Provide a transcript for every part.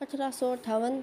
1858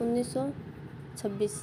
1926।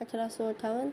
1858,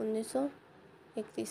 1931।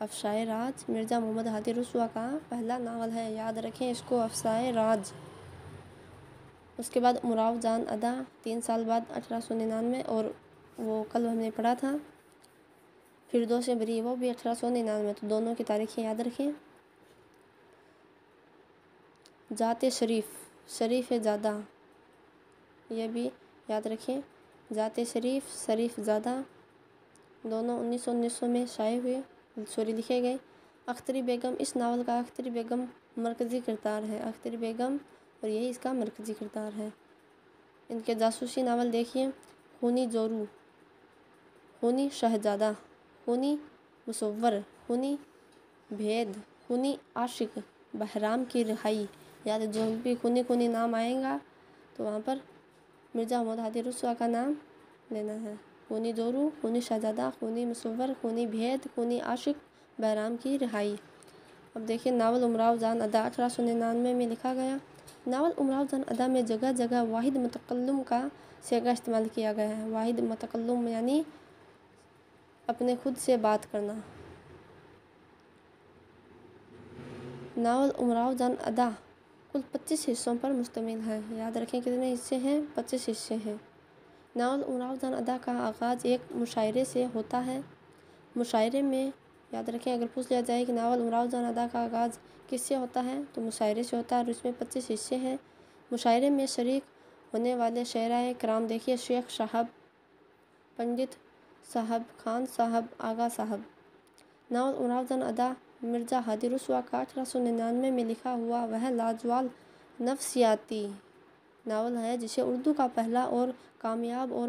افشائے راز مرزا محمد ہادی رسوا کا پہلا ناول ہے، یاد رکھیں اس کو، افشائے راز۔ اس کے بعد امراؤ جان ادا 3 سال بعد 1899، اور وہ کل ہم نے پڑھا تھا۔ فردوس بری وہ بھی 1899، تو دونوں کی تاریخیں یاد رکھیں۔ ذات شریف، شریف زادہ، یہ بھی یاد رکھیں، ذات شریف، شریف زادہ، دونوں 1919 میں شائع ہوئے، لکھے گئے۔ اختری بیگم، اس ناول کا اختری بیگم مرکزی کردار ہے، اختری بیگم، اور یہی اس کا مرکزی کردار ہے۔ ان کے جاسوسی ناول دیکھیے، خونی جورو، خونی شہزادہ، خونی مصور، خونی بھید، خونی عاشق، بہرام کی رہائی، یاد جو بھی خونی خونی نام آئے گا تو وہاں پر مرزا محمد ہادی رسوا کا نام لینا ہے۔ خونی جورو، خونی شہزادہ، خونی مصور، خونی بھید، خونی عاشق، بہرام کی رہائی۔ اب دیکھیں ناول امراؤ جان ادا 1899 میں لکھا گیا۔ ناول امراؤ جان ادا میں جگہ جگہ واحد متکلم کا صیغہ استعمال کیا گیا ہے۔ واحد متکلم یعنی اپنے خود سے بات کرنا۔ ناول امراؤ جان ادا کل 25 حصوں پر مشتمل ہے، یاد رکھیں کتنے حصے ہیں، 25 حصے ہیں۔ ناول امراؤ جان ادا کا آغاز ایک مشاعرے سے ہوتا ہے۔ مشاعرے میں، یاد رکھیں اگر پوچھ لیا جائے کہ ناول امراؤ جان ادا کا آغاز کس سے ہوتا ہے تو مشاعرے سے ہوتا ہے، اور اس میں 25 حصے ہیں۔ مشاعرے میں شریک ہونے والے شعراء کرام دیکھیے، شیخ صاحب، پنڈت صاحب، خان صاحب، آغا صاحب۔ ناول امراؤ جان ادا مرزا ہادی رسوا کا 1899 میں لکھا ہوا وہ لاجواب نفسیاتی ناول ہے جسے اردو کا پہلا اور کامیاب اور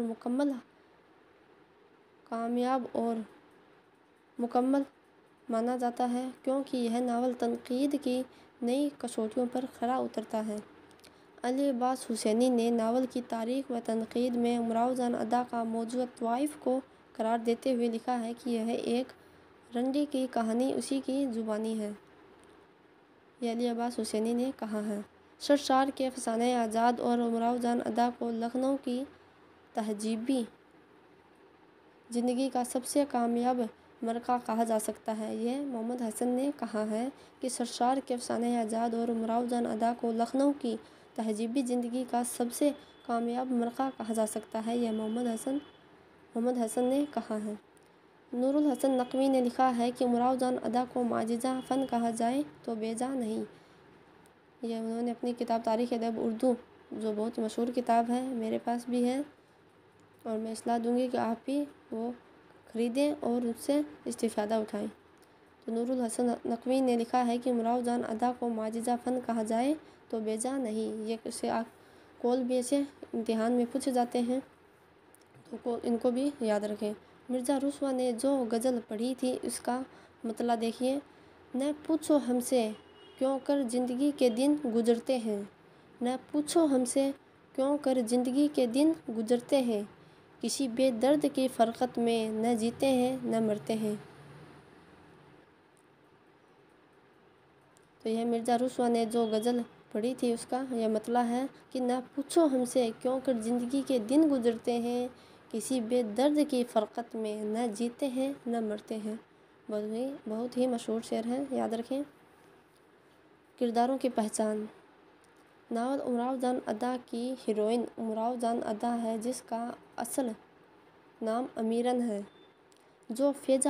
مکمل مانا جاتا ہے، کیونکہ یہ ناول تنقید کی نئی کسوٹیوں پر کھرا اترتا ہے۔ علی عباس حسینی نے ناول کی تاریخ و تنقید میں امراؤ جان ادا کا موضوع طوائف کو قرار دیتے ہوئے لکھا ہے کہ یہ ایک رنڈی کی کہانی اسی کی زبانی ہے۔ یہ علی عباس حسینی نے کہا ہے۔ سرشار کے افسانہ آزاد اور امراؤ جان ادا کو لکھنؤ کی تہذیبی زندگی کا سب سے کامیاب مرقع کہا جا سکتا ہے۔ یہ محمد حسن نے کہا ہے کہ سرشار کے افسانہ آزاد اور امراؤ جان ادا کو لکھنؤ کی تہذیبی زندگی کا سب سے کامیاب مرقع کہا جا سکتا ہے۔ یہ محمد حسن نے کہا ہے۔ نور الحسن نقوی نے لکھا ہے کہ امراؤ جان ادا کو معجزہ فن کہا جائے تو بے جا نہیں۔ یہ انہوں نے اپنی کتاب تاریخ ادب اردو، جو بہت مشہور کتاب ہے، میرے پاس بھی ہے، اور میں اصلاح دوں گی کہ آپ بھی وہ خریدیں اور اس سے استفادہ اٹھائیں۔ تو نور الحسن نقوی نے لکھا ہے کہ امراؤ جان ادا کو معجزہ فن کہا جائے تو بے جا نہیں۔ یہ اسے قول بھی ایسے امتحان میں پوچھے جاتے ہیں، تو ان کو بھی یاد رکھیں۔ مرزا رسوا نے جو غزل پڑھی تھی اس کا مطلع دیکھیے، نہ پوچھو ہم سے کیوں کر زندگی کے دن گزرتے ہیں، نہ پوچھو ہم سے کیوں کر زندگی کے دن گزرتے ہیں، کسی بے درد کی فرقت میں نہ جیتے ہیں نہ مرتے ہیں۔ تو یہ مرزا رسوا نے جو غزل پڑھی تھی اس کا یہ مطلع ہے کہ نہ پوچھو ہم سے کیوں کر زندگی کے دن گزرتے ہیں، کسی بے درد کی فرقت میں نہ جیتے ہیں نہ مرتے ہیں۔ بہت ہی مشہور شعر ہے، یاد رکھیں۔ کرداروں کی پہچان۔ ناول امراؤ جان ادا کی ہیروئن امراؤ جان ادا ہے، جس کا اصل نام امیرن ہے، جو فیض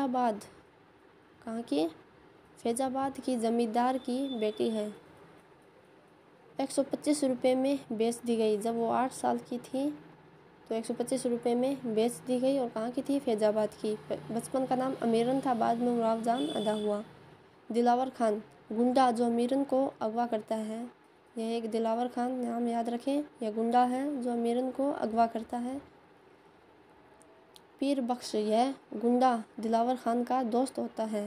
آباد کی زمیندار کی بیٹی ہے۔ 125 روپے میں بیچ دی گئی۔ جب وہ 8 سال کی تھی تو 125 روپے میں بیچ دی گئی، اور کہاں کی تھی؟ فیض آباد کی۔ بچپن کا نام امیرن تھا، بعد میں امراؤ جان ادا ہوا۔ دلاور خان، گنڈا جو امیرن کو اغوا کرتا ہے، یہ ایک دلاور خان نام یاد رکھیں، یہ گنڈا ہے جو امیرن کو اغوا کرتا ہے۔ پیر بخش، یہ گنڈا دلاور خان کا دوست ہوتا ہے۔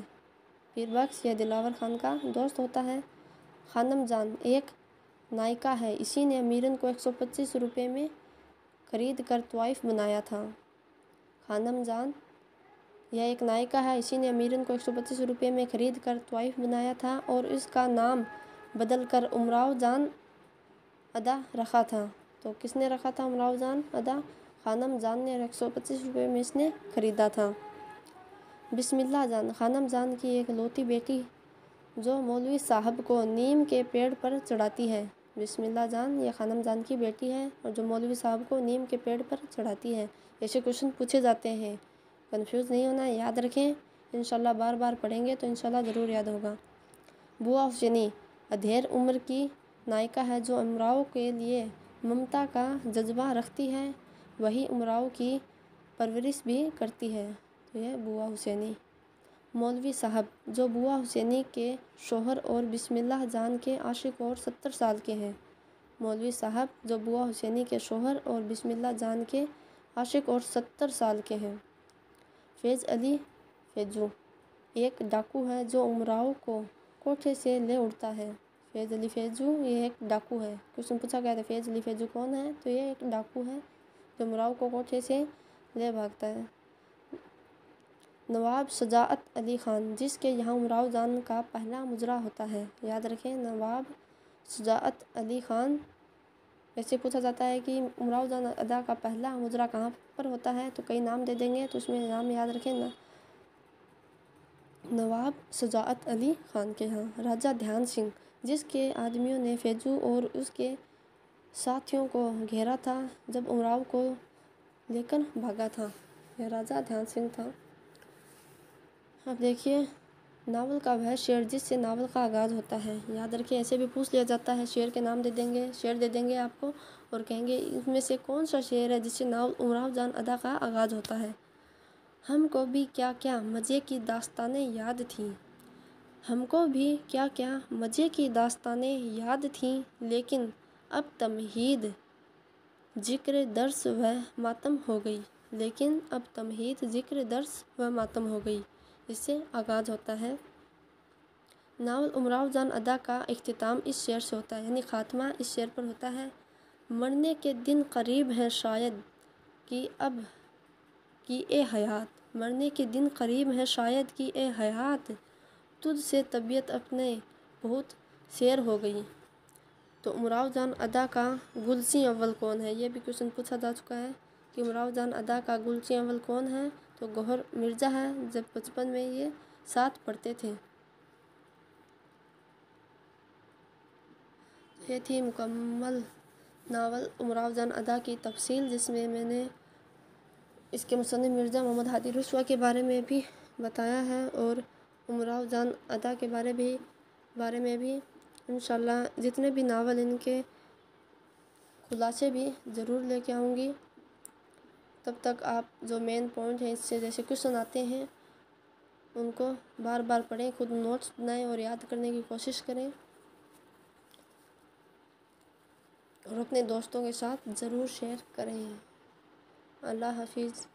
پیر بخش یہ دلاور خان کا دوست ہوتا ہے۔ خانم جان ایک نائکا ہے، اسی نے امیرن کو 125 روپے میں خرید کر طوائف بنایا تھا۔ خانم جان یہ ایک نائکا ہے، اسی نے امیرن کو 125 روپے میں خرید کر طوائف بنایا تھا، اور اس کا نام بدل کر امراؤ جان ادا رکھا تھا۔ تو کس نے رکھا تھا امراؤ جان ادا؟ خانم جان نے، 125 روپے میں اس نے خریدا تھا۔ بسم اللہ جان خانم جان کی ایک لوتی بیٹی جو مولوی صاحب کو نیم کے پیڑ پر چڑھاتی ہے۔ بسم اللہ جان یہ خانم جان کی بیٹی ہے اور جو مولوی صاحب کو نیم کے پیڑ پر چڑھاتی ہے۔ ایسے کوشچن پوچھے جاتے ہیں، کنفیوز نہیں ہونا، یاد رکھیں، انشاءاللہ بار بار پڑھیں گے تو انشاءاللہ ضرور یاد ہوگا۔ بوا حسینی ادھیر عمر کی نائکا ہے جو امراؤ کے لیے ممتا کا جذبہ رکھتی ہے، وہی امراؤ کی پرورش بھی کرتی ہے، تو یہ بوا حسینی۔ مولوی صاحب جو بوا حسینی کے شوہر اور بسم اللہ جان کے عاشق اور 70 سال کے ہیں۔ مولوی صاحب جو بوا حسینی کے شوہر اور بسم اللہ جان کے عاشق اور 70 سال کے ہیں۔ فیض علی فیضو ایک ڈاکو ہے جو امراؤ کو کوٹھے سے لے اڑتا ہے۔ فیض علی فیضو یہ ایک ڈاکو ہے۔ کوشچن پوچھا گیا تھا فیض علی فیضو کون ہے، تو یہ ایک ڈاکو ہے جو امراؤ کو کوٹھے سے لے بھاگتا ہے۔ نواب شجاعت علی خان جس کے یہاں امراؤ جان کا پہلا مجرا ہوتا ہے، یاد رکھیں نواب شجاعت علی خان۔ ایسے پوچھا جاتا ہے کہ امراؤ جان ادا کا پہلا مجرا کہاں پر ہوتا ہے، تو کئی نام دے دیں گے تو اس میں نام یاد رکھیں نا، نواب شجاعت علی خان کے ہاں۔ راجہ دھیان سنگھ جس کے آدمیوں نے فیضو اور اس کے ساتھیوں کو گھیرا تھا جب امراؤ کو لے کر بھاگا تھا، یہ راجہ دھیان سنگھ تھا۔ اب دیکھیے ناول کا وہ شعر جس سے ناول کا آغاز ہوتا ہے، یاد رکھیں ایسے بھی پوچھ لیا جاتا ہے، شعر کے نام دے دیں گے، شعر دے دیں گے آپ کو اور کہیں گے اس میں سے کون سا شعر ہے جس سے ناول امراؤ جان ادا کا آغاز ہوتا ہے۔ ہم کو بھی کیا کیا مزے کی داستانیں یاد تھیں، ہم کو بھی کیا کیا مزے کی داستانیں یاد تھیں، لیکن اب تمہید ذکر درس و ماتم ہو گئی، لیکن اب تمہید ذکر درس و ماتم ہو گئی، اس سے آغاز ہوتا ہے۔ ناول امراؤ جان ادا کا اختتام اس شعر سے ہوتا ہے، یعنی خاتمہ اس شعر پر ہوتا ہے۔ مرنے کے دن قریب ہیں شاید کہ اب کی اے حیات، مرنے کے دن قریب ہیں شاید کہ اے حیات، تجھ سے طبیعت اپنے بہت سیر ہو گئی۔ تو امراؤ جان ادا کا گلچین اول کون ہے، یہ بھی کوشچن پوچھا جا چکا ہے کہ امراؤ جان ادا کا گلچین اول کون ہے، تو گوہر مرزا ہے، جب بچپن میں یہ ساتھ پڑھتے تھے۔ یہ تھی مکمل ناول امراؤ جان ادا کی تفصیل، جس میں میں نے اس کے مصنف مرزا محمد ہادی رسوا کے بارے میں بھی بتایا ہے اور امراؤ جان ادا کے بارے میں بھی انشاءاللہ جتنے بھی ناول ان کے خلاصے بھی ضرور لے کے آؤں گی۔ تب تک آپ جو مین پوائنٹ ہیں اس سے جیسے کوشچن آتے ہیں ان کو بار بار پڑھیں، خود نوٹس بنائیں اور یاد کرنے کی کوشش کریں اور اپنے دوستوں کے ساتھ ضرور شیئر کریں۔ اللہ حافظ۔